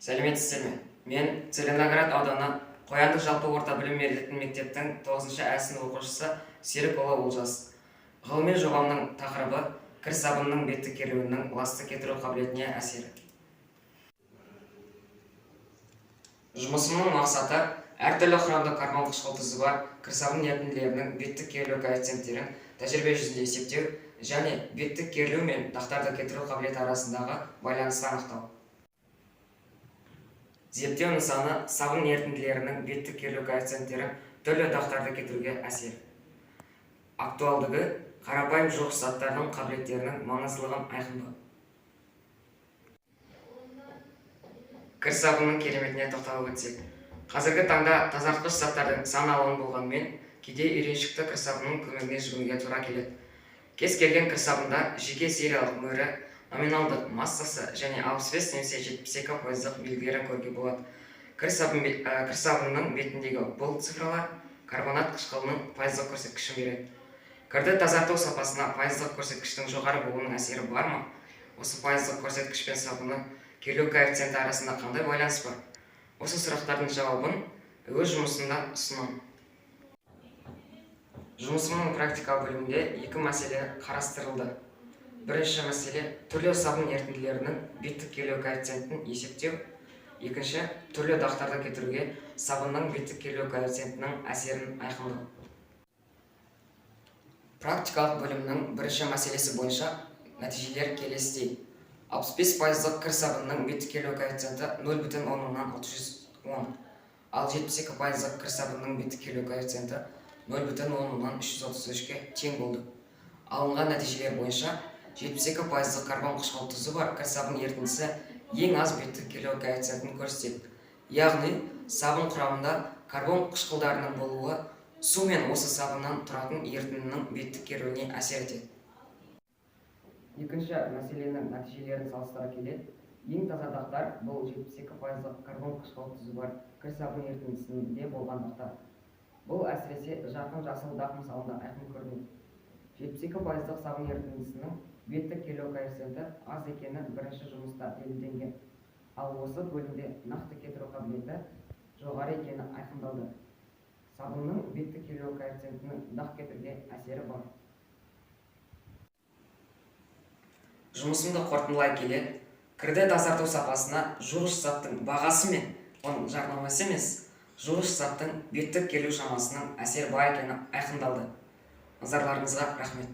Сәлеметсіздер ме? Мен Целиноград ауданы Қоянды жалпы орта білім беретін мектептің 9-шы А сынып оқушысы Серікұлы Олжас. Ғылыми жобамның тақырыбы кір сабынның бетті керуінің ласты кетіру қабілетіне әсері. Жұмысымның мақсаты әртүрлі құрамды карбон қышқылтызы бар кір сабын ерітінділерінің бетті керілу коэффициенттерін тәжірибе жүзінде есептеу және бетті керілу мен дақтарды кетіру қабілеті арасындағы байланысты анықтау. Зерттеу нысаны сабын ерітінділерінің бетті керілу коэффициенттері түрлі дақтарды кетіруге әсері. Актуалдығы қарапайым жуғыш заттардың қабілеттерінің маңыздылығын айқындау. Кір сабынның кереметіне тоқталып өтсек. Қазіргі таңда тазартқыш заттардың сан алуан болғанымен, кейде үйреншікті кір сабынның көмегіне жүгінуге тура келеді. Кез келген кір сабында жеке сериялық мөрі, номиналдық массасы және 65 немесе 72% белгілерін көруге болады. Кір сабынның бетіндегі бұл цифралар карбонат қышқылының пайыздық көрсеткішін береді. Кірді тазарту сапасына пайыздық көрсеткіштің жоғары болуының әсері бар ма? Осы пайыздық көрсеткіш пен сабынның керілу коэффициенті арасында қандай байланыс бар? Осы сұрақтардың жауабын өз жұмысында ұсынамын. Жұмысымның практикалық бөлімінде екі мәселе қарастырылды. Бірінші мәселе түрлі сабын ерітінділерінің беттік керілу коэффициентін есептеу. Екінші, түрлі дақтарды кетіруге сабынның беттік керілу коэффициентінің әсерін айқындау. Практикалық бөлімнің бірінші мәселесі бойынша нәтижелер келесідей. 65% кір сабынның беттік керілу коэффициенті 0,10-310, ал 72% кір сабынның беттік керілу коэффициенті 0,10-333-ке тең болды. Алынған нәтижелер бойынша 72% карбон қышқылтызы бар кір сабын ерітіндісі ең аз беттік керілу коэффициентін көрсетеді. Яғни, сабын құрамында карбон қышқылдарының болуы су мен осы сабыннан тұратын ерітіндінің беттік керілуіне әсер етеді. Екінші мәселенің нәтижелерін салыстыра келе, ең таза дақтар бұл 72% карбон қышқылтызы бар кір сабын ерітіндісінде болған дақтар. Бұл әсіресе жарқын жасыл дақ мысалында айқын көрінеді. 72% сабын ерітіндісінің беттік керілу коэффициенті аз екені бірінші жұмыста дәлелденген, ал осы бөлімде нақты кетіру қабілеті жоғары екені айқындалды. Сабынның беттік керілу коэффициентінің дақ кетіруге әсері бар. Жұмысымды қорытындылай келе, кірді тазарту сапасына жуғыш заттың бағасы мен оның жарнамасы емес, жуғыш заттың беттік керілу шамасының әсері бар екені айқындалды. Назарларыңызға рахмет.